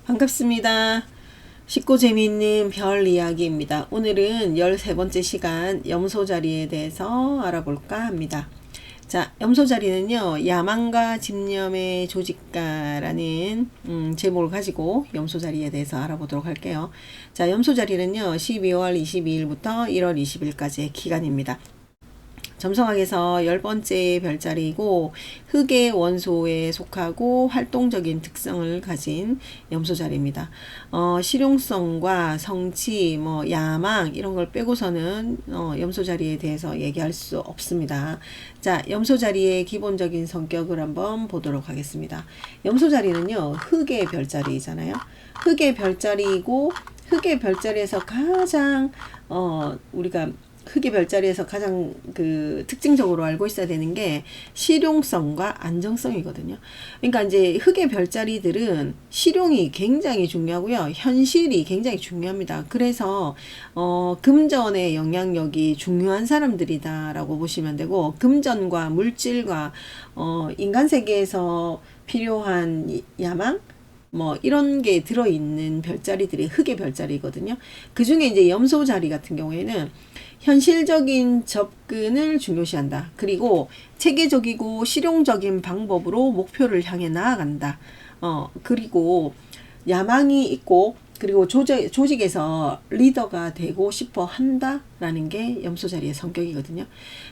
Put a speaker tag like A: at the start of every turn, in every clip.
A: 반갑습니다. 쉽고 재미있는 별 이야기입니다. 오늘은 13번째 시간 염소 자리에 대해서 알아볼까 합니다. 자, 염소 자리는요, 야망과 집념의 조직가라는 제목을 가지고 염소 자리에 대해서 알아보도록 할게요. 자, 염소 자리는요, 12월 22일부터 1월 20일까지의 기간입니다. 점성학에서 10번째 별자리이고 흑의 원소에 속하고 활동적인 특성을 가진 염소 자리입니다. 실용성과 성취, 야망 이런 걸 빼고서는 염소 자리에 대해서 얘기할 수 없습니다. 자, 염소 자리의 기본적인 성격을 한번 보도록 하겠습니다. 염소 자리는요, 흑의 별자리잖아요. 흑의 별자리이고 흑의 별자리에서 가장 우리가 흑의 별자리에서 가장 특징적으로 알고 있어야 되는 게 실용성과 안정성이거든요. 그러니까 이제 흑의 별자리들은 실용이 굉장히 중요하고요. 현실이 굉장히 중요합니다. 그래서 금전의 영향력이 중요한 사람들이다라고 보시면 되고, 금전과 물질과 인간 세계에서 필요한 야망 이런 게 들어있는 별자리들이 흑의 별자리거든요. 그 중에 이제 염소 자리 같은 경우에는 현실적인 접근을 중요시한다. 그리고 체계적이고 실용적인 방법으로 목표를 향해 나아간다. 그리고 야망이 있고, 그리고 조직에서 리더가 되고 싶어 한다라는 게 염소 자리의 성격이거든요.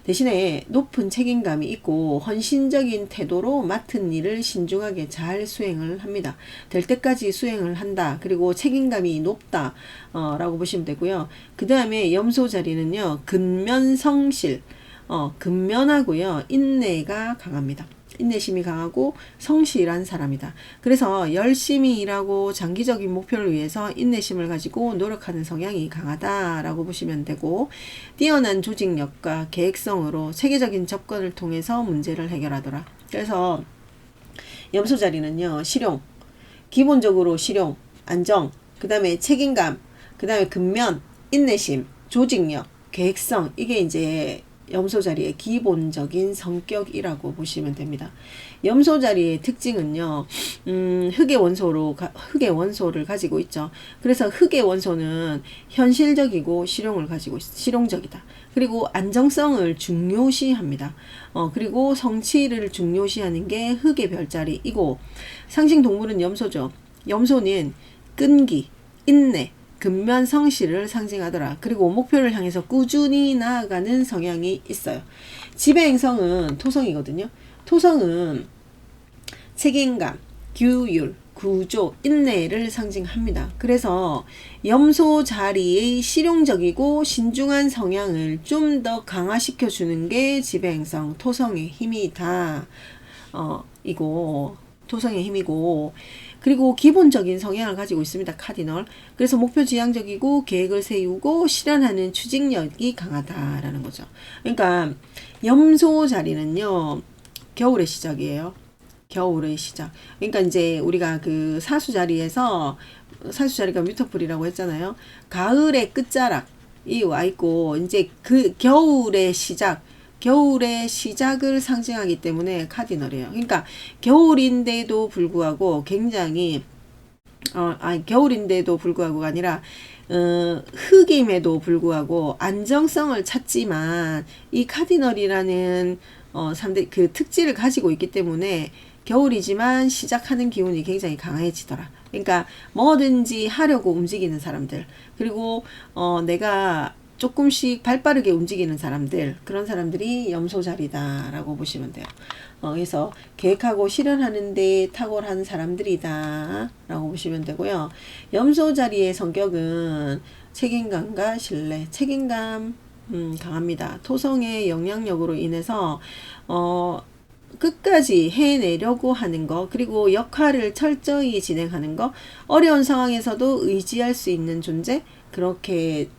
A: 대신에 높은 책임감이 있고 헌신적인 태도로 맡은 일을 신중하게 잘 수행을 합니다. 될 때까지 수행을 한다. 그리고 책임감이 높다 라고 보시면 되고요. 그 다음에 염소 자리는요, 근면성실, 근면하고요, 인내가 강합니다. 인내심이 강하고 성실한 사람이다. 그래서 열심히 일하고 장기적인 목표를 위해서 인내심을 가지고 노력하는 성향이 강하다라고 보시면 되고, 뛰어난 조직력과 계획성으로 체계적인 접근을 통해서 문제를 해결하더라. 그래서 염소 자리는요, 실용, 기본적으로 실용, 안정, 그 다음에 책임감, 그 다음에 근면, 인내심, 조직력, 계획성, 이게 이제 염소 자리의 기본적인 성격이라고 보시면 됩니다. 염소 자리의 특징은요, 흑의 원소를 가지고 있죠. 그래서 흑의 원소는 현실적이고 실용적이다. 그리고 안정성을 중요시합니다. 그리고 성취를 중요시하는 게 흑의 별자리이고, 상징 동물은 염소죠. 염소는 끈기, 인내, 근면 성실을 상징하더라. 그리고 목표를 향해서 꾸준히 나아가는 성향이 있어요. 지배 행성은 토성이거든요. 토성은 책임감, 규율, 구조, 인내를 상징합니다. 그래서 염소 자리의 실용적이고 신중한 성향을 좀 더 강화시켜 주는 게 지배 행성 토성의 힘이다. 토성의 힘이고, 그리고 기본적인 성향을 가지고 있습니다. 카디널. 그래서 목표 지향적이고 계획을 세우고 실현하는 추진력이 강하다라는 거죠. 그러니까 염소 자리는요, 겨울의 시작이에요. 겨울의 시작. 그러니까 이제 우리가 그 사수 자리가 뮤터풀이라고 했잖아요. 가을의 끝자락이 와 있고, 이제 그 겨울의 시작을 상징하기 때문에 카디널이에요. 그러니까 겨울인데도 불구하고 굉장히 겨울인데도 불구하고가 아니라 흑임에도 불구하고 안정성을 찾지만 이 카디널이라는 3대 그 특질을 가지고 있기 때문에 겨울이지만 시작하는 기운이 굉장히 강해지더라. 그러니까 뭐든지 하려고 움직이는 사람들, 그리고 내가 조금씩 발빠르게 움직이는 사람들, 그런 사람들이 염소 자리다라고 보시면 돼요. 그래서 계획하고 실현하는 데 탁월한 사람들이다 라고 보시면 되고요. 염소 자리의 성격은 책임감과 신뢰, 책임감 강합니다. 토성의 영향력으로 인해서 끝까지 해내려고 하는 거, 그리고 역할을 철저히 진행하는 거, 어려운 상황에서도 의지할 수 있는 존재, 그렇게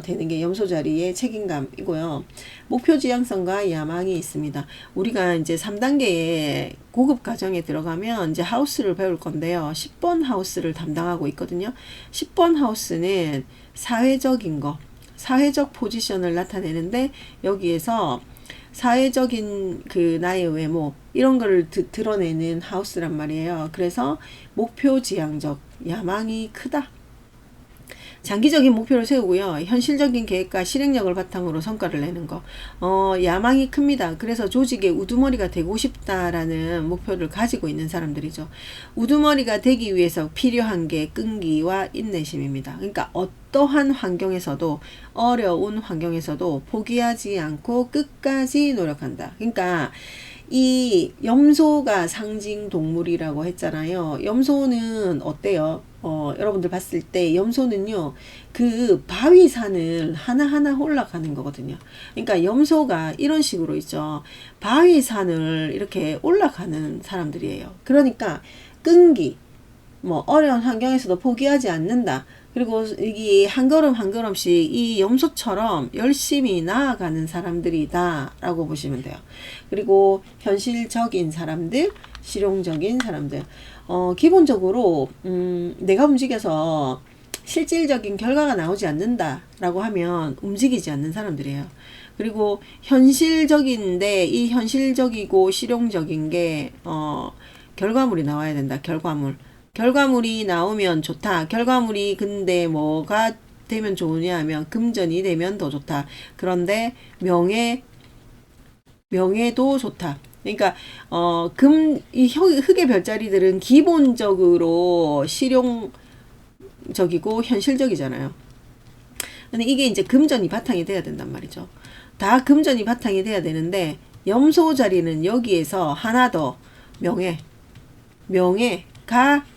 A: 되는 게 염소 자리의 책임감이고요. 목표 지향성과 야망이 있습니다. 우리가 이제 3단계의 고급 과정에 들어가면 이제 하우스를 배울 건데요. 10번 하우스를 담당하고 있거든요. 10번 하우스는 사회적인 거, 사회적 포지션을 나타내는데, 여기에서 사회적인 그 나의 외모 이런 거를 드러내는 하우스란 말이에요. 그래서 목표 지향적, 야망이 크다. 장기적인 목표를 세우고요. 현실적인 계획과 실행력을 바탕으로 성과를 내는 거. 야망이 큽니다. 그래서 조직의 우두머리가 되고 싶다라는 목표를 가지고 있는 사람들이죠. 우두머리가 되기 위해서 필요한 게 끈기와 인내심입니다. 그러니까 어떠한 환경에서도, 어려운 환경에서도 포기하지 않고 끝까지 노력한다. 그러니까 이 염소가 상징 동물이라고 했잖아요. 염소는 어때요? 여러분들 봤을 때 염소는요, 그 바위산을 하나하나 올라가는 거거든요. 그러니까 염소가 이런 식으로 있죠. 바위산을 이렇게 올라가는 사람들이에요. 그러니까 끈기, 뭐 어려운 환경에서도 포기하지 않는다. 그리고 이게 한 걸음 한 걸음씩 이 염소처럼 열심히 나아가는 사람들이다 라고 보시면 돼요. 그리고 현실적인 사람들, 실용적인 사람들. 기본적으로 내가 움직여서 실질적인 결과가 나오지 않는다 라고 하면 움직이지 않는 사람들이에요. 그리고 현실적인데 이 현실적이고 실용적인 게 결과물이 나와야 된다. 결과물이 나오면 좋다. 결과물이 근데 뭐가 되면 좋으냐 하면 금전이 되면 더 좋다. 그런데 명예도 좋다. 그러니까 이 흑의 별자리들은 기본적으로 실용적이고 현실적이잖아요. 근데 이게 이제 금전이 바탕이 돼야 된단 말이죠. 다 금전이 바탕이 돼야 되는데 염소 자리는 여기에서 하나 더 명예가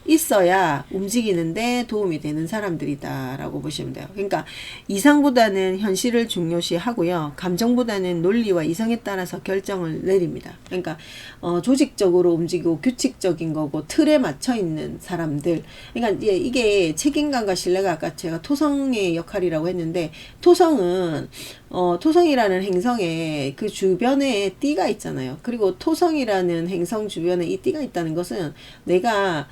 A: 있어야 움직이는데 도움이 되는 사람들이다 라고 보시면 돼요. 그러니까 이상보다는 현실을 중요시 하고요. 감정보다는 논리와 이성에 따라서 결정을 내립니다. 그러니까 조직적으로 움직이고 규칙적인 거고 틀에 맞춰 있는 사람들. 그러니까 이게 책임감과 신뢰가 아까 제가 토성의 역할이라고 했는데, 토성은 토성이라는 행성에 그 주변에 띠가 있잖아요. 그리고 토성이라는 행성 주변에 이 띠가 있다는 것은 내가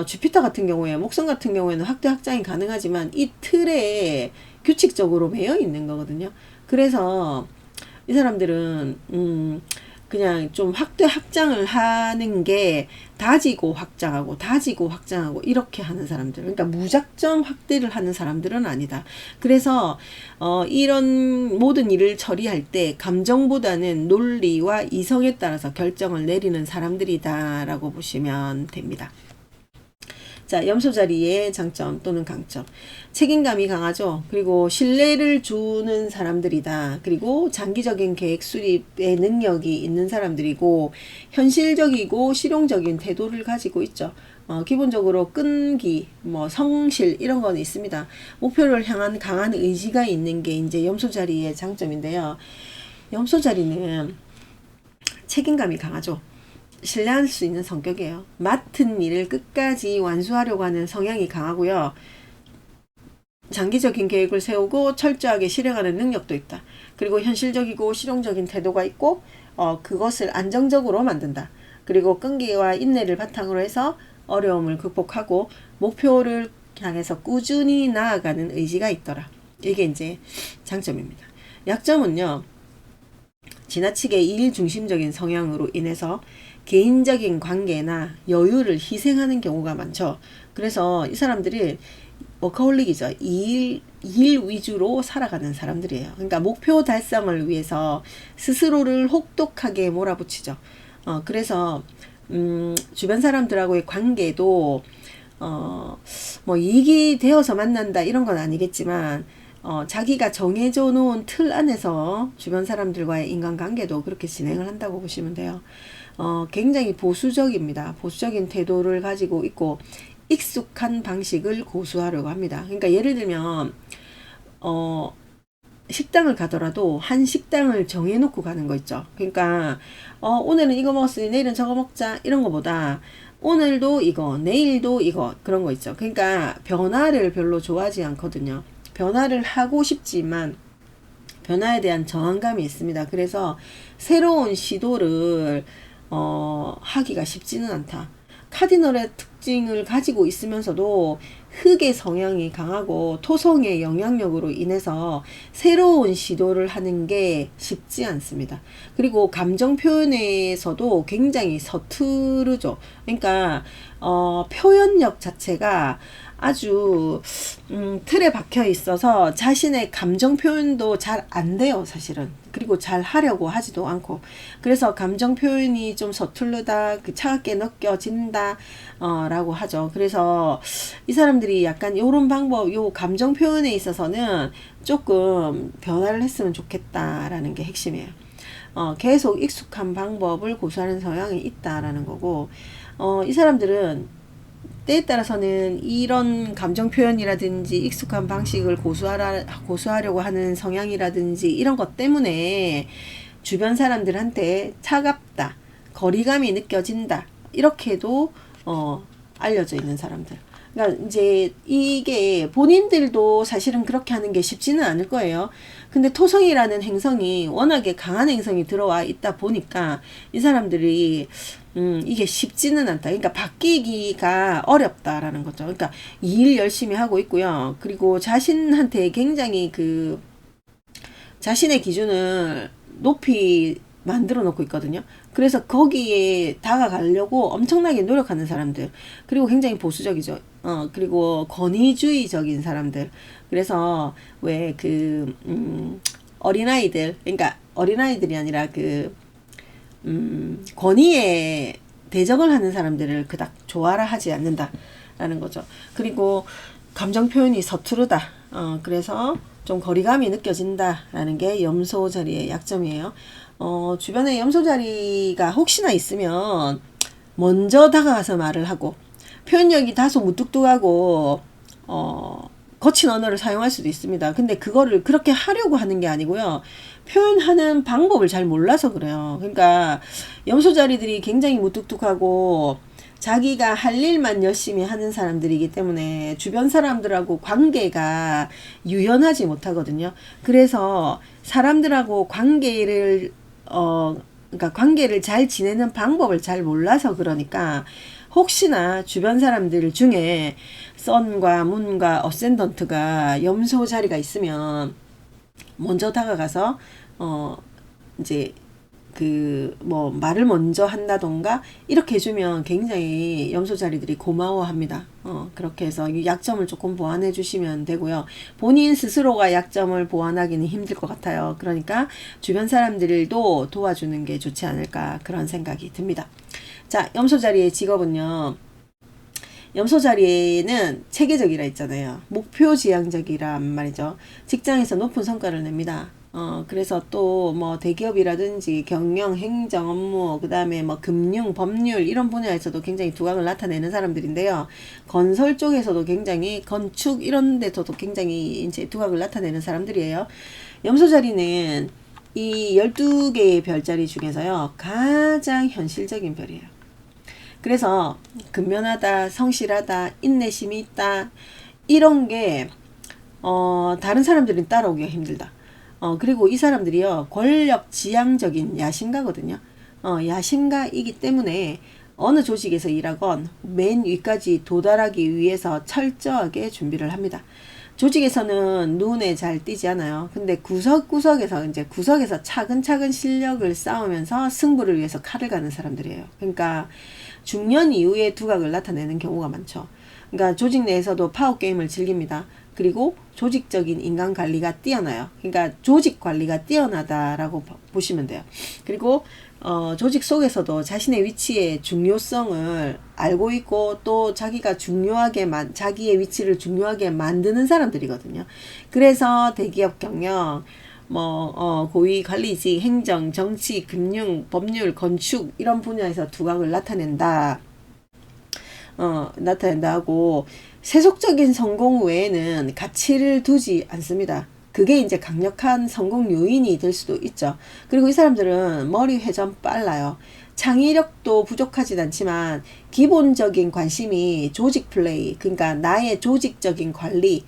A: 주피터 같은 경우에, 목성 같은 경우에는 확대 확장이 가능하지만 이 틀에 규칙적으로 매여 있는 거거든요. 그래서 이 사람들은 그냥 좀 확대 확장을 하는 게 다지고 확장하고 이렇게 하는 사람들. 그러니까 무작정 확대를 하는 사람들은 아니다. 그래서 이런 모든 일을 처리할 때 감정보다는 논리와 이성에 따라서 결정을 내리는 사람들이다라고 보시면 됩니다. 자, 염소 자리의 장점 또는 강점. 책임감이 강하죠. 그리고 신뢰를 주는 사람들이다. 그리고 장기적인 계획 수립의 능력이 있는 사람들이고, 현실적이고 실용적인 태도를 가지고 있죠. 기본적으로 끈기, 성실 이런 건 있습니다. 목표를 향한 강한 의지가 있는 게 이제 염소 자리의 장점인데요. 염소 자리는 책임감이 강하죠. 신뢰할 수 있는 성격이에요. 맡은 일을 끝까지 완수하려고 하는 성향이 강하고요. 장기적인 계획을 세우고 철저하게 실행하는 능력도 있다. 그리고 현실적이고 실용적인 태도가 있고 그것을 안정적으로 만든다. 그리고 끈기와 인내를 바탕으로 해서 어려움을 극복하고 목표를 향해서 꾸준히 나아가는 의지가 있더라. 이게 이제 장점입니다. 약점은요. 지나치게 일 중심적인 성향으로 인해서 개인적인 관계나 여유를 희생하는 경우가 많죠. 그래서 이 사람들이 워커홀릭이죠. 일 위주로 살아가는 사람들이에요. 그러니까 목표 달성을 위해서 스스로를 혹독하게 몰아붙이죠. 그래서 주변 사람들하고의 관계도 이익이 되어서 만난다 이런 건 아니겠지만 자기가 정해져 놓은 틀 안에서 주변 사람들과의 인간관계도 그렇게 진행을 한다고 보시면 돼요. 굉장히 보수적입니다. 보수적인 태도를 가지고 있고 익숙한 방식을 고수하려고 합니다. 그러니까 예를 들면 식당을 가더라도 한 식당을 정해놓고 가는 거 있죠. 그러니까 오늘은 이거 먹었으니 내일은 저거 먹자 이런 거보다 오늘도 이거 내일도 이거 그런 거 있죠. 그러니까 변화를 별로 좋아하지 않거든요. 변화를 하고 싶지만 변화에 대한 저항감이 있습니다. 그래서 새로운 시도를 하기가 쉽지는 않다. 카디널의 특징을 가지고 있으면서도 흑의 성향이 강하고 토성의 영향력으로 인해서 새로운 시도를 하는 게 쉽지 않습니다. 그리고 감정 표현에서도 굉장히 서투르죠. 그러니까 표현력 자체가 아주 틀에 박혀 있어서 자신의 감정 표현도 잘 안 돼요, 사실은. 그리고 잘 하려고 하지도 않고. 그래서 감정 표현이 좀 서툴르다, 차갑게 느껴진다, 라고 하죠. 그래서 이 사람들이 약간 요런 방법, 요 감정 표현에 있어서는 조금 변화를 했으면 좋겠다라는 게 핵심이에요. 계속 익숙한 방법을 고수하는 성향이 있다라는 거고, 이 사람들은 때에 따라서는 이런 감정 표현이라든지 익숙한 방식을 고수하려고 하는 성향이라든지 이런 것 때문에 주변 사람들한테 차갑다, 거리감이 느껴진다, 이렇게도 알려져 있는 사람들. 그러니까 이제 이게 본인들도 사실은 그렇게 하는 게 쉽지는 않을 거예요. 근데 토성이라는 행성이 워낙에 강한 행성이 들어와 있다 보니까 이 사람들이 이게 쉽지는 않다. 그러니까 바뀌기가 어렵다라는 거죠. 그러니까 일 열심히 하고 있고요. 그리고 자신한테 굉장히 자신의 기준을 높이 만들어 놓고 있거든요. 그래서 거기에 다가가려고 엄청나게 노력하는 사람들. 그리고 굉장히 보수적이죠. 그리고 권위주의적인 사람들. 그래서 왜 어린아이들, 그러니까 어린아이들이 아니라 권위에 대적을 하는 사람들을 그닥 좋아라 하지 않는다라는 거죠. 그리고 감정 표현이 서투르다. 그래서 좀 거리감이 느껴진다라는 게 염소 자리의 약점이에요. 주변에 염소 자리가 혹시나 있으면 먼저 다가가서 말을 하고 표현력이 다소 무뚝뚝하고 거친 언어를 사용할 수도 있습니다. 근데 그거를 그렇게 하려고 하는 게 아니고요. 표현하는 방법을 잘 몰라서 그래요. 그러니까 염소 자리들이 굉장히 무뚝뚝하고 자기가 할 일만 열심히 하는 사람들이기 때문에 주변 사람들하고 관계가 유연하지 못하거든요. 그래서 사람들하고 그러니까 관계를 잘 지내는 방법을 잘 몰라서 그러니까 혹시나 주변 사람들 중에 선과 문과 어센던트가 염소 자리가 있으면 먼저 다가가서 이제 말을 먼저 한다던가 이렇게 해주면 굉장히 염소 자리들이 고마워합니다. 그렇게 해서 이 약점을 조금 보완해 주시면 되고요. 본인 스스로가 약점을 보완하기는 힘들 것 같아요. 그러니까 주변 사람들도 도와주는 게 좋지 않을까 그런 생각이 듭니다. 자, 염소 자리의 직업은요. 염소 자리에는 체계적이라 했잖아요. 목표 지향적이란 말이죠. 직장에서 높은 성과를 냅니다. 그래서 또 대기업이라든지 경영, 행정 업무, 그 다음에 금융, 법률 이런 분야에서도 굉장히 두각을 나타내는 사람들인데요. 건설 쪽에서도 굉장히 건축 이런 데서도 굉장히 이제 두각을 나타내는 사람들이에요. 염소 자리는 이 12개의 별자리 중에서요. 가장 현실적인 별이에요. 그래서 근면하다, 성실하다, 인내심이 있다 이런 게 다른 사람들은 따라오기가 힘들다. 그리고 이 사람들이요 권력 지향적인 야심가거든요. 야심가이기 때문에 어느 조직에서 일하건 맨 위까지 도달하기 위해서 철저하게 준비를 합니다. 조직에서는 눈에 잘 띄지 않아요. 근데 구석에서 차근차근 실력을 쌓으면서 승부를 위해서 칼을 가는 사람들이에요. 그러니까 중년 이후에 두각을 나타내는 경우가 많죠. 그러니까 조직 내에서도 파워게임을 즐깁니다. 그리고 조직적인 인간 관리가 뛰어나요. 그러니까 조직 관리가 뛰어나다라고 보시면 돼요. 그리고 조직 속에서도 자신의 위치의 중요성을 알고 있고 또 자기의 위치를 중요하게 만드는 사람들이거든요. 그래서 대기업 경영, 고위 관리직, 행정, 정치, 금융, 법률, 건축 이런 분야에서 두각을 나타낸다고 세속적인 성공 외에는 가치를 두지 않습니다. 그게 이제 강력한 성공 요인이 될 수도 있죠. 그리고 이 사람들은 머리 회전 빨라요. 창의력도 부족하진 않지만 기본적인 관심이 조직 플레이, 그러니까 나의 조직적인 관리,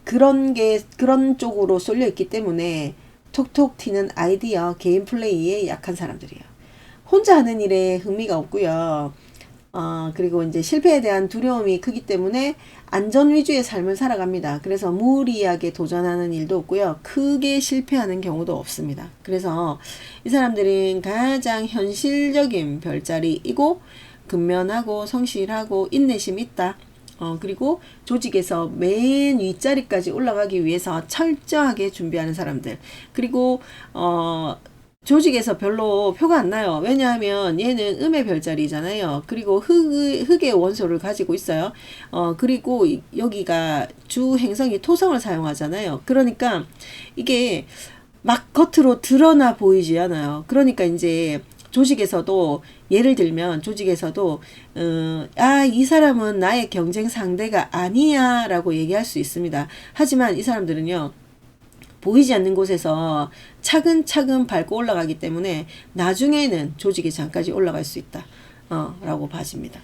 A: 그런 쪽으로 쏠려 있기 때문에 톡톡 튀는 아이디어, 개인 플레이에 약한 사람들이에요. 혼자 하는 일에 흥미가 없고요. 그리고 이제 실패에 대한 두려움이 크기 때문에 안전 위주의 삶을 살아갑니다. 그래서 무리하게 도전하는 일도 없고요. 크게 실패하는 경우도 없습니다. 그래서 이 사람들은 가장 현실적인 별자리이고 근면하고 성실하고 인내심 있다. 그리고 조직에서 맨 윗자리까지 올라가기 위해서 철저하게 준비하는 사람들. 그리고 조직에서 별로 표가 안 나요. 왜냐하면 얘는 음의 별자리잖아요. 그리고 흙의 원소를 가지고 있어요. 그리고 여기가 주 행성이 토성을 사용하잖아요. 그러니까 이게 막 겉으로 드러나 보이지 않아요. 그러니까 이제 조직에서도 예를 들면 조직에서도 이 사람은 나의 경쟁 상대가 아니야 라고 얘기할 수 있습니다. 하지만 이 사람들은요. 보이지 않는 곳에서 차근차근 밟고 올라가기 때문에 나중에는 조직의 장까지 올라갈 수 있다. 라고 봐집니다.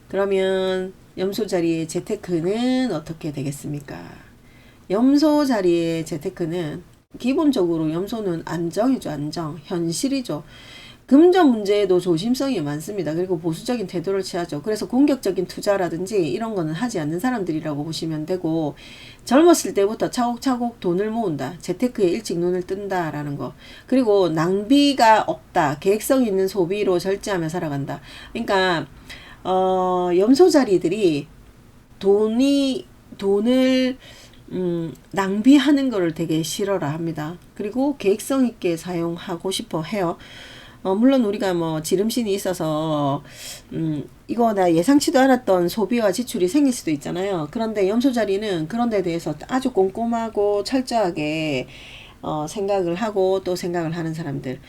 A: 그러면 염소 자리의 재테크는 어떻게 되겠습니까? 염소 자리의 재테크는 기본적으로 염소는 안정이죠. 안정. 현실이죠. 금전 문제에도 조심성이 많습니다. 그리고 보수적인 태도를 취하죠. 그래서 공격적인 투자라든지 이런 거는 하지 않는 사람들이라고 보시면 되고, 젊었을 때부터 차곡차곡 돈을 모은다. 재테크에 일찍 눈을 뜬다라는 거. 그리고 낭비가 없다. 계획성 있는 소비로 절제하며 살아간다. 그러니까 염소 자리들이 돈을 낭비하는 거를 되게 싫어라 합니다. 그리고 계획성 있게 사용하고 싶어 해요. 물론 우리가 뭐 지름신이 있어서 이거 나 예상치도 않았던 소비와 지출이 생길 수도 있잖아요. 그런데 염소 자리는 그런 데 대해서 아주 꼼꼼하고 철저하게 생각을 하고 또 생각을 하는 사람들.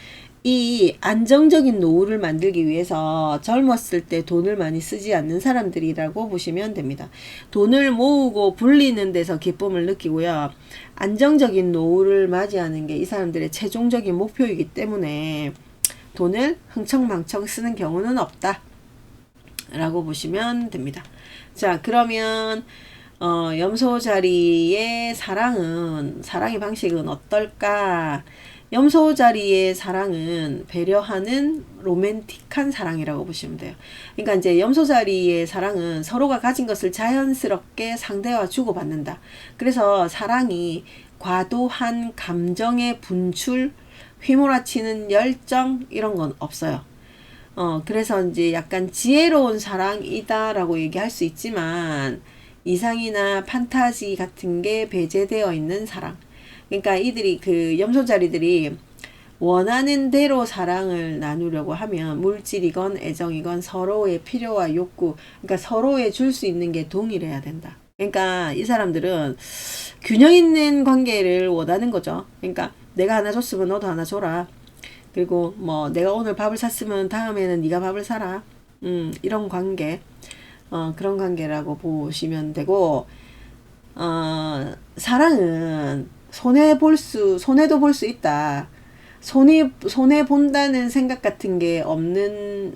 A: 이 안정적인 노후를 만들기 위해서 젊었을 때 돈을 많이 쓰지 않는 사람들이라고 보시면 됩니다. 돈을 모으고 불리는 데서 기쁨을 느끼고요. 안정적인 노후를 맞이하는 게 이 사람들의 최종적인 목표이기 때문에 돈을 흥청망청 쓰는 경우는 없다 라고 보시면 됩니다. 자, 그러면 염소 자리의 사랑의 방식은 어떨까? 염소 자리의 사랑은 배려하는 로맨틱한 사랑이라고 보시면 돼요. 그러니까 이제 염소 자리의 사랑은 서로가 가진 것을 자연스럽게 상대와 주고받는다. 그래서 사랑이 과도한 감정의 분출, 휘몰아치는 열정 이런 건 없어요. 그래서 이제 약간 지혜로운 사랑이다라고 얘기할 수 있지만 이상이나 판타지 같은 게 배제되어 있는 사랑. 그러니까 이들이 그 염소자리들이 원하는 대로 사랑을 나누려고 하면 물질이건 애정이건 서로의 필요와 욕구, 그러니까 서로에 줄 수 있는 게 동일해야 된다. 그러니까 이 사람들은 균형 있는 관계를 원하는 거죠. 그러니까 내가 하나 줬으면 너도 하나 줘라. 그리고 뭐 내가 오늘 밥을 샀으면 다음에는 네가 밥을 사라. 이런 관계, 그런 관계라고 보시면 되고, 사랑은 손해도 볼 수 있다. 손해 본다는 생각 같은 게 없는,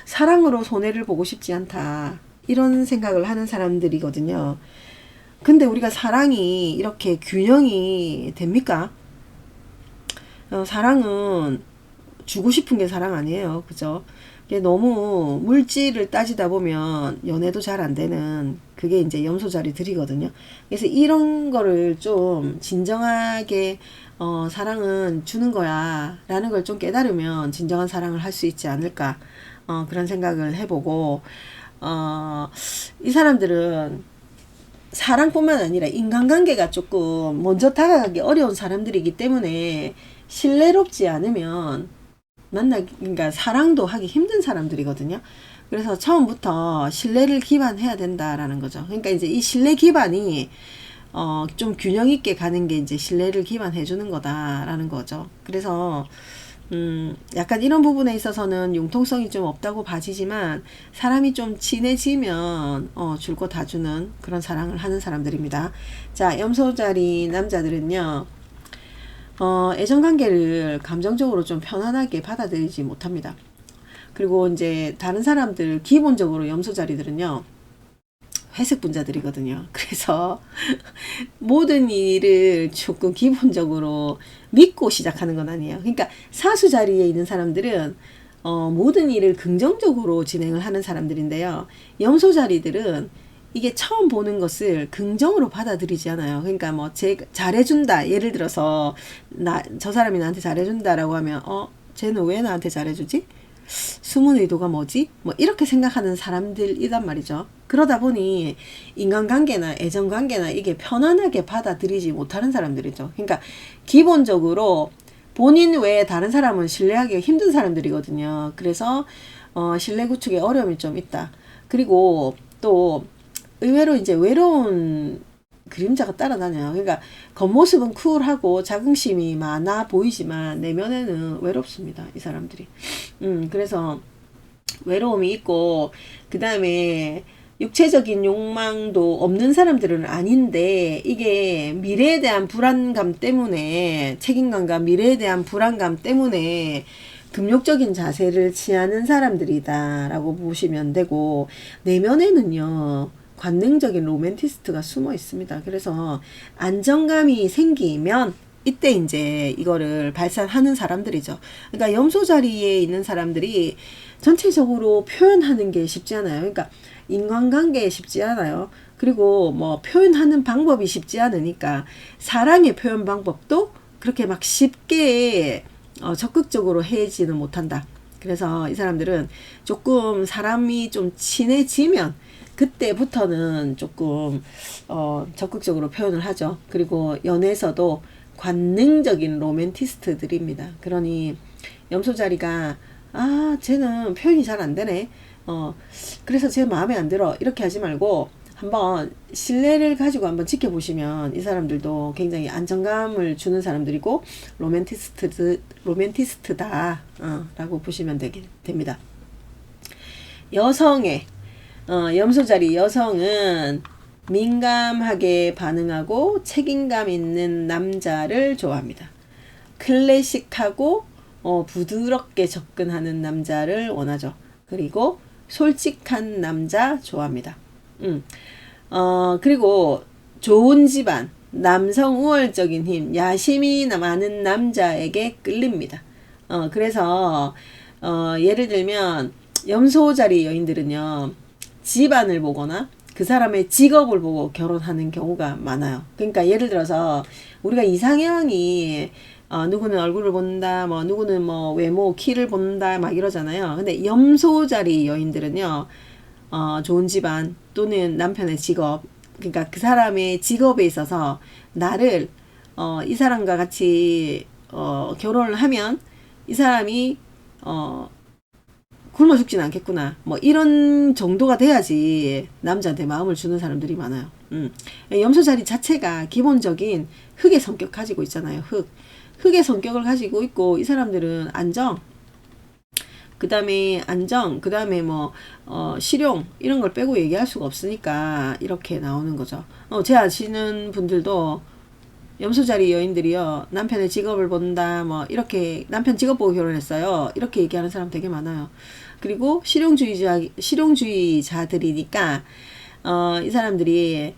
A: 사랑으로 손해를 보고 싶지 않다. 이런 생각을 하는 사람들이거든요. 근데 우리가 사랑이 이렇게 균형이 됩니까? 사랑은 주고 싶은 게 사랑 아니에요. 그죠? 이게 너무 물질을 따지다 보면 연애도 잘 안 되는 그게 이제 염소자리들이거든요. 그래서 이런 거를 좀 진정하게 사랑은 주는 거야 라는 걸 좀 깨달으면 진정한 사랑을 할 수 있지 않을까, 그런 생각을 해보고, 이 사람들은 사랑뿐만 아니라 인간관계가 조금 먼저 다가가기 어려운 사람들이기 때문에 신뢰롭지 않으면 그러니까 사랑도 하기 힘든 사람들이거든요. 그래서 처음부터 신뢰를 기반해야 된다라는 거죠. 그러니까 이제 이 신뢰 기반이 좀 균형 있게 가는 게 이제 신뢰를 기반해 주는 거다라는 거죠. 그래서 약간 이런 부분에 있어서는 융통성이 좀 없다고 봐지지만 사람이 좀 친해지면 줄 거 다 주는 그런 사랑을 하는 사람들입니다. 자, 염소자리 남자들은요, 애정관계를 감정적으로 좀 편안하게 받아들이지 못합니다. 그리고 이제 다른 사람들, 기본적으로 염소자리들은요, 회색 분자들이거든요. 그래서 모든 일을 조금 기본적으로 믿고 시작하는 건 아니에요. 그러니까 사수 자리에 있는 사람들은 모든 일을 긍정적으로 진행을 하는 사람들인데요. 염소 자리들은 이게 처음 보는 것을 긍정으로 받아들이지 않아요. 그러니까 뭐 잘해준다. 예를 들어서 저 사람이 나한테 잘해준다라고 하면 쟤는 왜 나한테 잘해주지? 숨은 의도가 뭐지? 뭐 이렇게 생각하는 사람들이란 말이죠. 그러다 보니 인간관계나 애정관계나 이게 편안하게 받아들이지 못하는 사람들이죠. 그러니까 기본적으로 본인 외에 다른 사람은 신뢰하기가 힘든 사람들이거든요. 그래서 신뢰 구축에 어려움이 좀 있다. 그리고 또 의외로 이제 외로운 그림자가 따라다녀요. 그러니까 겉모습은 쿨하고 자긍심이 많아 보이지만 내면에는 외롭습니다. 이 사람들이. 그래서 외로움이 있고 그 다음에 육체적인 욕망도 없는 사람들은 아닌데 이게 미래에 대한 불안감 때문에 책임감과 미래에 대한 불안감 때문에 금욕적인 자세를 취하는 사람들이다 라고 보시면 되고 내면에는요 관능적인 로맨티스트가 숨어 있습니다. 그래서 안정감이 생기면 이때 이제 이거를 발산하는 사람들이죠. 그러니까 염소 자리에 있는 사람들이 전체적으로 표현하는 게 쉽지 않아요. 그러니까 인간관계에 쉽지 않아요. 그리고 뭐 표현하는 방법이 쉽지 않으니까 사랑의 표현 방법도 그렇게 막 쉽게 적극적으로 해지는 못한다. 그래서 이 사람들은 조금 사람이 좀 친해지면 그때부터는 조금 적극적으로 표현을 하죠. 그리고 연애에서도 관능적인 로맨티스트들입니다. 그러니 염소 자리가 쟤는 표현이 잘 안 되네. 그래서 제 마음에 안 들어. 이렇게 하지 말고 한번 신뢰를 가지고 한번 지켜보시면 이 사람들도 굉장히 안정감을 주는 사람들이고 로맨티스트다 라고 보시면 됩니다. 여성의 염소 자리 여성은 민감하게 반응하고 책임감 있는 남자를 좋아합니다. 클래식하고 부드럽게 접근하는 남자를 원하죠. 그리고 솔직한 남자 좋아합니다. 그리고 좋은 집안, 남성 우월적인 힘, 야심이 많은 남자에게 끌립니다. 그래서 예를 들면 염소 자리 여인들은요 집안을 보거나 그 사람의 직업을 보고 결혼하는 경우가 많아요. 그러니까 예를 들어서 우리가 이상형이 누구는 얼굴을 본다, 뭐 누구는 뭐 외모, 키를 본다 막 이러잖아요. 근데 염소 자리 여인들은요 좋은 집안 또는 남편의 직업, 그러니까 그 사람의 직업에 있어서 나를 이 사람과 같이 결혼을 하면 이 사람이 굶어 죽진 않겠구나. 뭐 이런 정도가 돼야지 남자한테 마음을 주는 사람들이 많아요. 염소 자리 자체가 기본적인 흑의 성격 가지고 있잖아요. 흑의 성격을 가지고 있고 이 사람들은 안정, 그 다음에 뭐 실용 이런 걸 빼고 얘기할 수가 없으니까 이렇게 나오는 거죠. 제 아시는 분들도 염소 자리 여인들이요 남편의 직업을 본다 뭐 이렇게 남편 직업 보고 결혼했어요 이렇게 얘기하는 사람 되게 많아요. 그리고 실용주의자들이니까 이 사람들이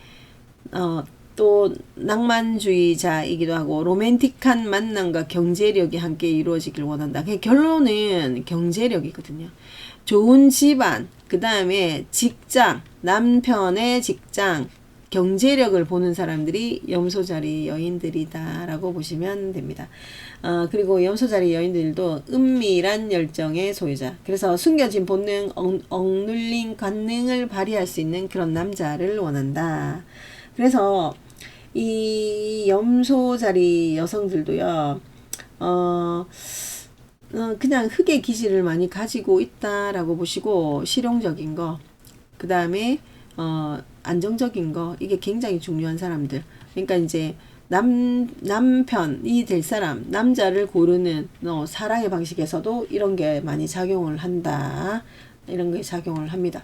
A: 또 낭만주의자이기도 하고 로맨틱한 만남과 경제력이 함께 이루어지길 원한다. 결론은 경제력이거든요. 좋은 집안, 그 다음에 직장, 남편의 직장, 경제력을 보는 사람들이 염소자리 여인들이다 라고 보시면 됩니다. 그리고 염소자리 여인들도 은밀한 열정의 소유자, 그래서 숨겨진 본능, 억눌린 관능을 발휘할 수 있는 그런 남자를 원한다. 그래서 이 염소자리 여성들도요 그냥 흑의 기질을 많이 가지고 있다라고 보시고 실용적인 거, 그 다음에 안정적인 거, 이게 굉장히 중요한 사람들. 그러니까 이제 남편이 될 사람, 남자를 고르는 사랑의 방식에서도 이런 게 많이 작용을 한다. 이런 게 작용을 합니다.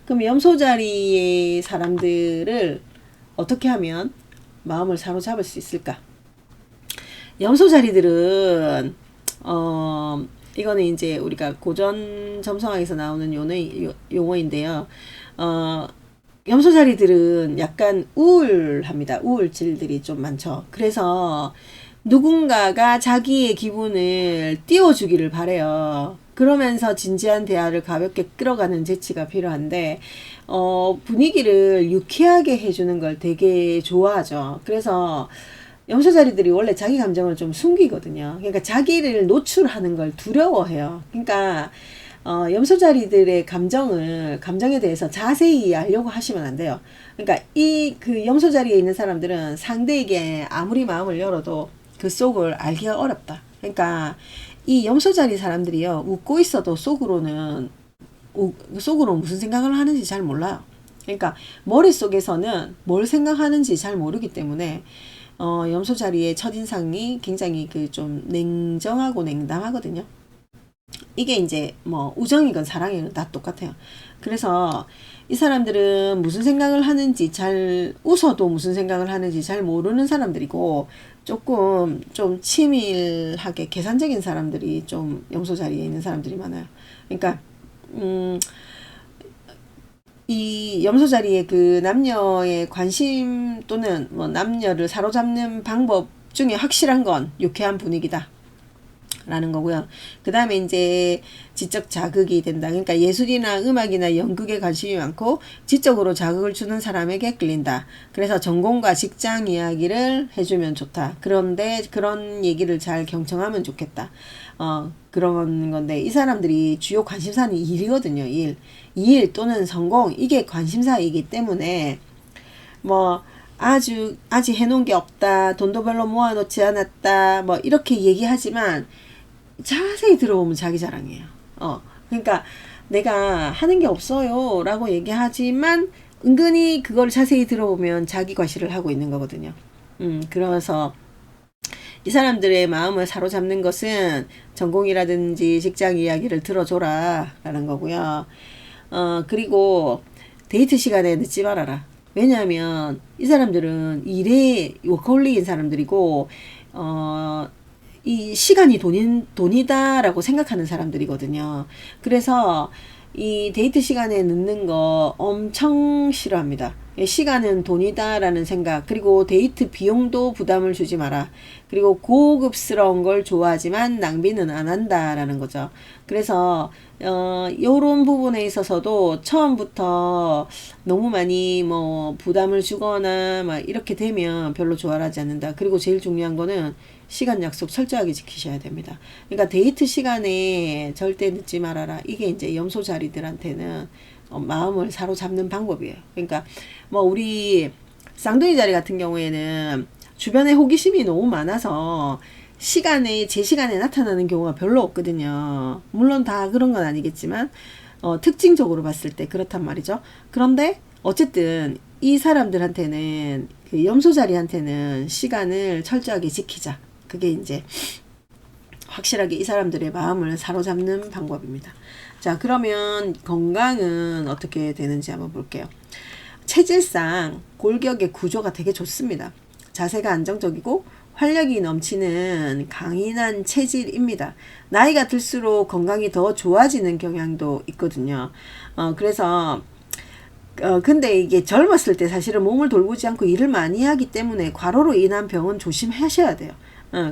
A: 그럼 염소자리의 사람들을 어떻게 하면 마음을 사로잡을 수 있을까? 염소자리들은 이거는 이제 우리가 고전 점성학에서 나오는 용어인데요. 염소자리들은 약간 우울합니다. 우울질들이 좀 많죠. 그래서 누군가가 자기의 기분을 띄워주기를 바래요. 그러면서 진지한 대화를 가볍게 끌어가는 재치가 필요한데, 분위기를 유쾌하게 해주는 걸 되게 좋아하죠. 그래서 염소자리들이 원래 자기 감정을 좀 숨기거든요. 그러니까 자기를 노출하는 걸 두려워해요. 그러니까 염소자리들의 감정에 대해서 자세히 알려고 하시면 안 돼요. 그러니까 그 염소자리에 있는 사람들은 상대에게 아무리 마음을 열어도 그 속을 알기가 어렵다. 그러니까 이 염소자리 사람들이요, 웃고 있어도 속으로는 무슨 생각을 하는지 잘 몰라요. 그러니까 머릿속에서는 뭘 생각하는지 잘 모르기 때문에 염소자리의 첫인상이 굉장히 그 좀 냉정하고 냉담하거든요. 이게 이제 뭐 우정이건 사랑이건 다 똑같아요. 그래서 이 사람들은 무슨 생각을 하는지 웃어도 무슨 생각을 하는지 잘 모르는 사람들이고, 조금 좀 치밀하게 계산적인 사람들이 좀 염소 자리에 있는 사람들이 많아요. 그러니까 이 염소 자리에 그 남녀의 관심 또는 뭐 남녀를 사로잡는 방법 중에 확실한 건 유쾌한 분위기다 라는 거고요. 그 다음에 이제 지적 자극이 된다. 그러니까 예술이나 음악이나 연극에 관심이 많고 지적으로 자극을 주는 사람에게 끌린다. 그래서 전공과 직장 이야기를 해주면 좋다. 그런데 그런 얘기를 잘 경청하면 좋겠다. 그런 건데, 이 사람들이 주요 관심사는 일이거든요. 일 또는 성공, 이게 관심사이기 때문에 뭐 아직 해놓은 게 없다, 돈도 별로 모아놓지 않았다, 뭐 이렇게 얘기하지만 자세히 들어보면 자기 자랑이에요. 그러니까 내가 하는 게 없어요 라고 얘기하지만 은근히 그걸 자세히 들어보면 자기 과시를 하고 있는 거거든요. 그래서 이 사람들의 마음을 사로잡는 것은 전공이라든지 직장 이야기를 들어줘라 라는 거고요. 그리고 데이트 시간에 늦지 말아라. 왜냐하면 이 사람들은 일에 워커홀릭인 사람들이고, 이 시간이 돈이다라고 생각하는 사람들이거든요. 그래서 이 데이트 시간에 늦는 거 엄청 싫어합니다. 시간은 돈이다라는 생각, 그리고 데이트 비용도 부담을 주지 마라. 그리고 고급스러운 걸 좋아하지만 낭비는 안 한다라는 거죠. 그래서 요런 부분에 있어서도 처음부터 너무 많이 뭐 부담을 주거나 막 이렇게 되면 별로 좋아하지 않는다. 그리고 제일 중요한 거는 시간 약속 철저하게 지키셔야 됩니다. 그러니까 데이트 시간에 절대 늦지 말아라. 이게 이제 염소 자리들한테는 마음을 사로잡는 방법이에요. 그러니까 뭐 우리 쌍둥이 자리 같은 경우에는 주변에 호기심이 너무 많아서 제 시간에 나타나는 경우가 별로 없거든요. 물론 다 그런 건 아니겠지만 특징적으로 봤을 때 그렇단 말이죠. 그런데 어쨌든 이 사람들한테는, 그 염소 자리한테는 시간을 철저하게 지키자. 그게 이제 확실하게 이 사람들의 마음을 사로잡는 방법입니다. 자, 그러면 건강은 어떻게 되는지 한번 볼게요. 체질상 골격의 구조가 되게 좋습니다. 자세가 안정적이고 활력이 넘치는 강인한 체질입니다. 나이가 들수록 건강이 더 좋아지는 경향도 있거든요. 그래서 근데 이게 젊었을 때 사실은 몸을 돌보지 않고 일을 많이 하기 때문에 과로로 인한 병은 조심하셔야 돼요.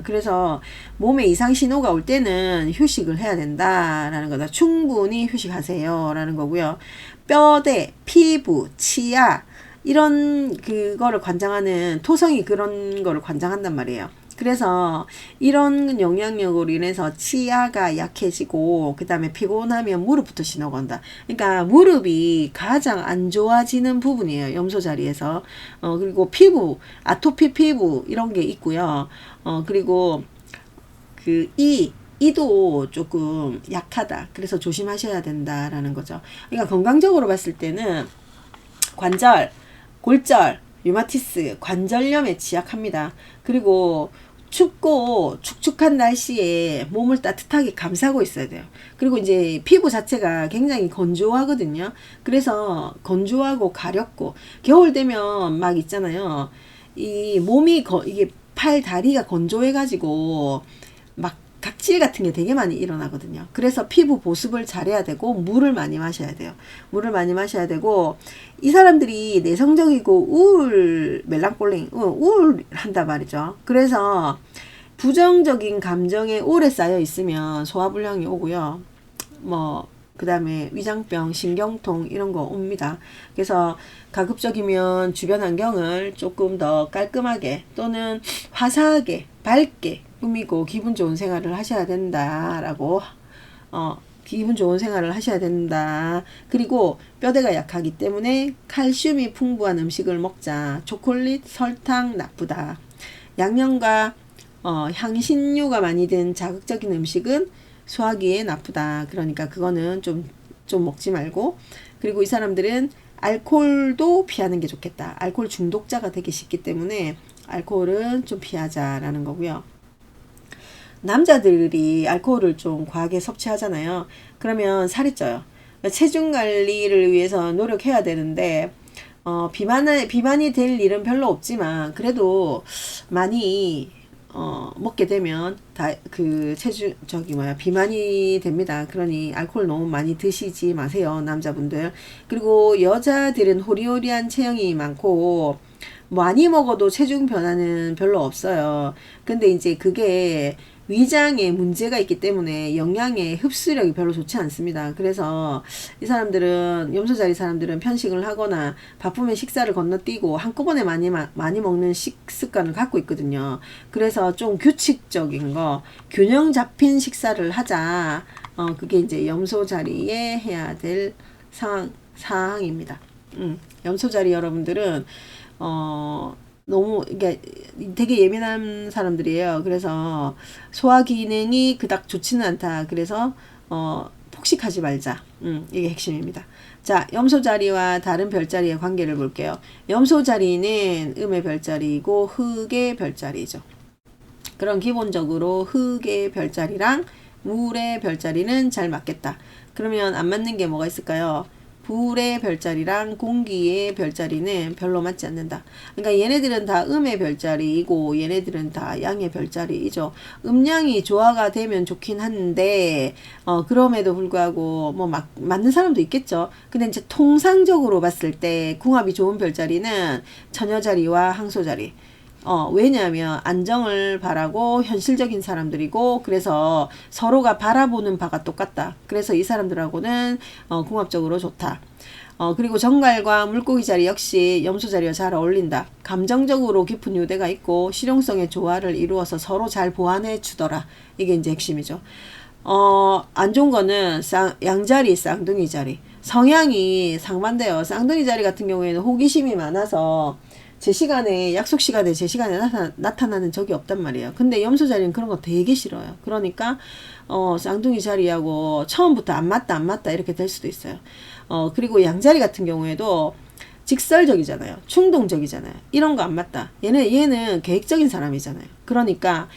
A: 그래서 몸에 이상 신호가 올 때는 휴식을 해야 된다라는 거다. 충분히 휴식하세요 라는 거고요. 뼈대, 피부, 치아 이런 그거를 관장하는 토성이 그런 거를 관장한단 말이에요. 그래서 이런 영향력으로 인해서 치아가 약해지고, 그 다음에 피곤하면 무릎부터 신호가 온다. 그러니까 무릎이 가장 안 좋아지는 부분이에요. 염소 자리에서. 그리고 피부, 아토피 피부 이런 게 있고요. 그리고 그 이도 조금 약하다. 그래서 조심하셔야 된다라는 거죠. 그러니까 건강적으로 봤을 때는 관절, 골절, 류마티스, 관절염에 취약합니다. 그리고 춥고 축축한 날씨에 몸을 따뜻하게 감싸고 있어야 돼요. 그리고 이제 피부 자체가 굉장히 건조하거든요. 그래서 건조하고 가렵고, 겨울 되면 막 있잖아요. 이 몸이 이게 팔, 다리가 건조해가지고 막 각질 같은 게 되게 많이 일어나거든요. 그래서 피부 보습을 잘해야 되고, 물을 많이 마셔야 돼요. 물을 많이 마셔야 되고, 이 사람들이 내성적이고 멜랑콜링, 우울한단 말이죠. 그래서 부정적인 감정에 오래 쌓여 있으면 소화불량이 오고요. 그 다음에 위장병, 신경통 이런 거 옵니다. 그래서 가급적이면 주변 환경을 조금 더 깔끔하게 또는 화사하게 밝게 꾸미고 기분 좋은 생활을 하셔야 된다라고 기분 좋은 생활을 하셔야 된다. 그리고 뼈대가 약하기 때문에 칼슘이 풍부한 음식을 먹자. 초콜릿, 설탕 나쁘다. 양념과 향신료가 많이 든 자극적인 음식은 소화기에 나쁘다. 그러니까 그거는 좀 먹지 말고, 그리고 이 사람들은 알코올도 피하는 게 좋겠다. 알코올 중독자가 되기 쉽기 때문에 알코올은 좀 피하자라는 거고요. 남자들이 알코올을 좀 과하게 섭취하잖아요. 그러면 살이 쪄요. 체중 관리를 위해서 노력해야 되는데 비만이 될 일은 별로 없지만 그래도 많이 먹게 되면 비만이 됩니다. 그러니 알코올 너무 많이 드시지 마세요, 남자분들. 그리고 여자들은 호리호리한 체형이 많고 많이 먹어도 체중 변화는 별로 없어요. 근데 이제 그게 위장에 문제가 있기 때문에 영양의 흡수력이 별로 좋지 않습니다. 그래서 이 사람들은, 염소자리 사람들은 편식을 하거나 바쁘면 식사를 건너뛰고 한꺼번에 많이 먹는 식습관을 갖고 있거든요. 그래서 좀 규칙적인 거, 균형 잡힌 식사를 하자. 그게 이제 염소자리에 해야 될 사항입니다. 염소자리 여러분들은 너무 이게 되게 예민한 사람들이에요. 그래서 소화 기능이 그닥 좋지는 않다. 그래서 폭식하지 말자. 이게 핵심입니다. 자, 염소자리와 다른 별자리의 관계를 볼게요. 염소자리는 음의 별자리이고 흙의 별자리죠. 그럼 기본적으로 흙의 별자리랑 물의 별자리는 잘 맞겠다. 그러면 안 맞는 게 뭐가 있을까요? 불의 별자리랑 공기의 별자리는 별로 맞지 않는다. 그러니까 얘네들은 다 음의 별자리이고 얘네들은 다 양의 별자리이죠. 음양이 조화가 되면 좋긴 한데 그럼에도 불구하고 맞는 사람도 있겠죠. 근데 이제 통상적으로 봤을 때 궁합이 좋은 별자리는 처녀자리와 항소자리. 왜냐하면 안정을 바라고 현실적인 사람들이고 그래서 서로가 바라보는 바가 똑같다. 그래서 이 사람들하고는 궁합적으로 좋다. 그리고 정갈과 물고기 자리 역시 염소 자리와 잘 어울린다. 감정적으로 깊은 유대가 있고 실용성의 조화를 이루어서 서로 잘 보완해 주더라. 이게 이제 핵심이죠. 안 좋은 거는 양자리, 쌍둥이 자리. 성향이 상반돼요. 쌍둥이 자리 같은 경우에는 호기심이 많아서 약속 시간에 제 시간에 나타나는 적이 없단 말이에요. 근데 염소 자리는 그런 거 되게 싫어요. 그러니까 쌍둥이 자리하고 처음부터 안 맞다 이렇게 될 수도 있어요. 그리고 양자리 같은 경우에도 직설적이잖아요. 충동적이잖아요. 이런 거 안 맞다. 얘는 계획적인 사람이잖아요. 그러니까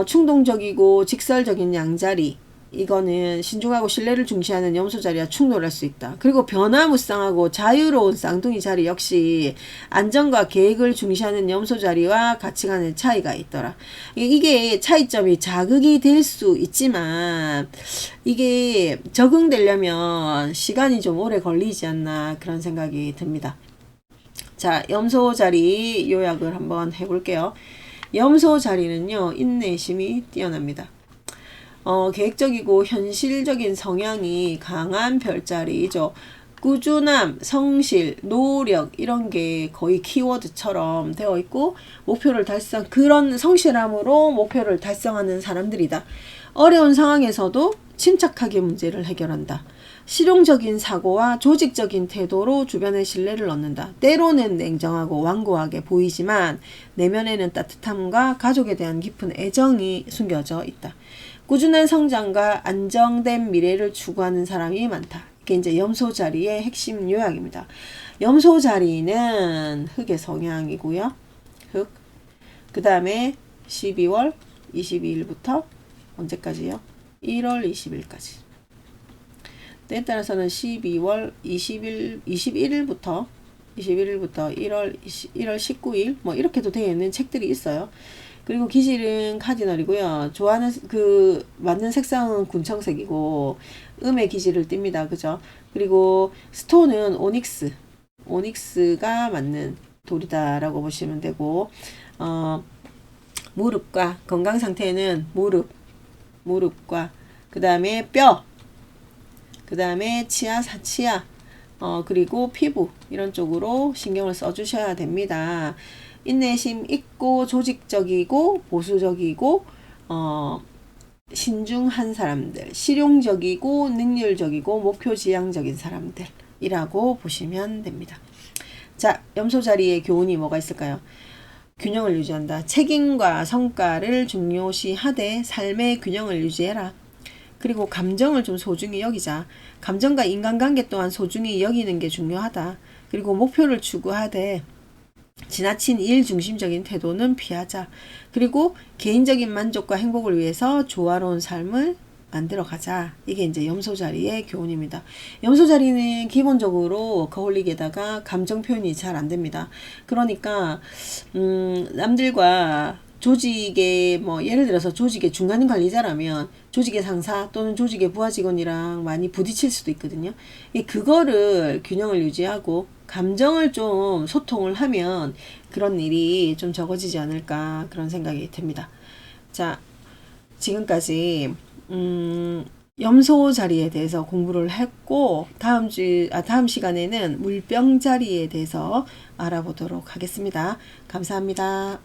A: 충동적이고 직설적인 양자리, 이거는 신중하고 신뢰를 중시하는 염소 자리와 충돌할 수 있다. 그리고 변화무쌍하고 자유로운 쌍둥이 자리 역시 안정과 계획을 중시하는 염소 자리와 가치관의 차이가 있더라. 이게 차이점이 자극이 될 수 있지만 이게 적응되려면 시간이 좀 오래 걸리지 않나 그런 생각이 듭니다. 자, 염소 자리 요약을 한번 해볼게요. 염소 자리는요, 인내심이 뛰어납니다. 계획적이고 현실적인 성향이 강한 별자리이죠. 꾸준함, 성실, 노력 이런 게 거의 키워드처럼 되어 있고 그런 성실함으로 목표를 달성하는 사람들이다. 어려운 상황에서도 침착하게 문제를 해결한다. 실용적인 사고와 조직적인 태도로 주변의 신뢰를 얻는다. 때로는 냉정하고 완고하게 보이지만 내면에는 따뜻함과 가족에 대한 깊은 애정이 숨겨져 있다. 꾸준한 성장과 안정된 미래를 추구하는 사람이 많다. 이게 이제 염소 자리의 핵심 요약입니다. 염소 자리는 흙의 성향이고요. 흙. 그 다음에 12월 22일부터 언제까지요? 1월 20일까지. 때에 따라서는 12월 21일부터 1월 19일 이렇게도 되어 있는 책들이 있어요. 그리고 기질은 카디널이고요. 좋아하는 맞는 색상은 군청색이고 음의 기질을 띱니다. 그죠? 그리고 스톤은 오닉스가 맞는 돌이다라고 보시면 되고 무릎과 건강 상태는 무릎과 그 다음에 뼈, 그 다음에 치아, 사치아, 그리고 피부 이런 쪽으로 신경을 써주셔야 됩니다. 인내심 있고 조직적이고 보수적이고 신중한 사람들, 실용적이고 능률적이고 목표지향적인 사람들이라고 보시면 됩니다. 자, 염소 자리의 교훈이 뭐가 있을까요? 균형을 유지한다. 책임과 성과를 중요시하되 삶의 균형을 유지해라. 그리고 감정을 좀 소중히 여기자. 감정과 인간관계 또한 소중히 여기는 게 중요하다. 그리고 목표를 추구하되 지나친 일 중심적인 태도는 피하자. 그리고 개인적인 만족과 행복을 위해서 조화로운 삶을 만들어 가자. 이게 이제 염소 자리의 교훈입니다. 염소 자리는 기본적으로 거울릭에다가 감정 표현이 잘 안 됩니다. 그러니까 남들과 조직의 예를 들어서 조직의 중간 관리자라면 조직의 상사 또는 조직의 부하 직원이랑 많이 부딪힐 수도 있거든요. 그거를 균형을 유지하고 감정을 좀 소통을 하면 그런 일이 좀 적어지지 않을까 그런 생각이 듭니다. 자, 지금까지 염소 자리에 대해서 공부를 했고 다음 시간에는 물병 자리에 대해서 알아보도록 하겠습니다. 감사합니다.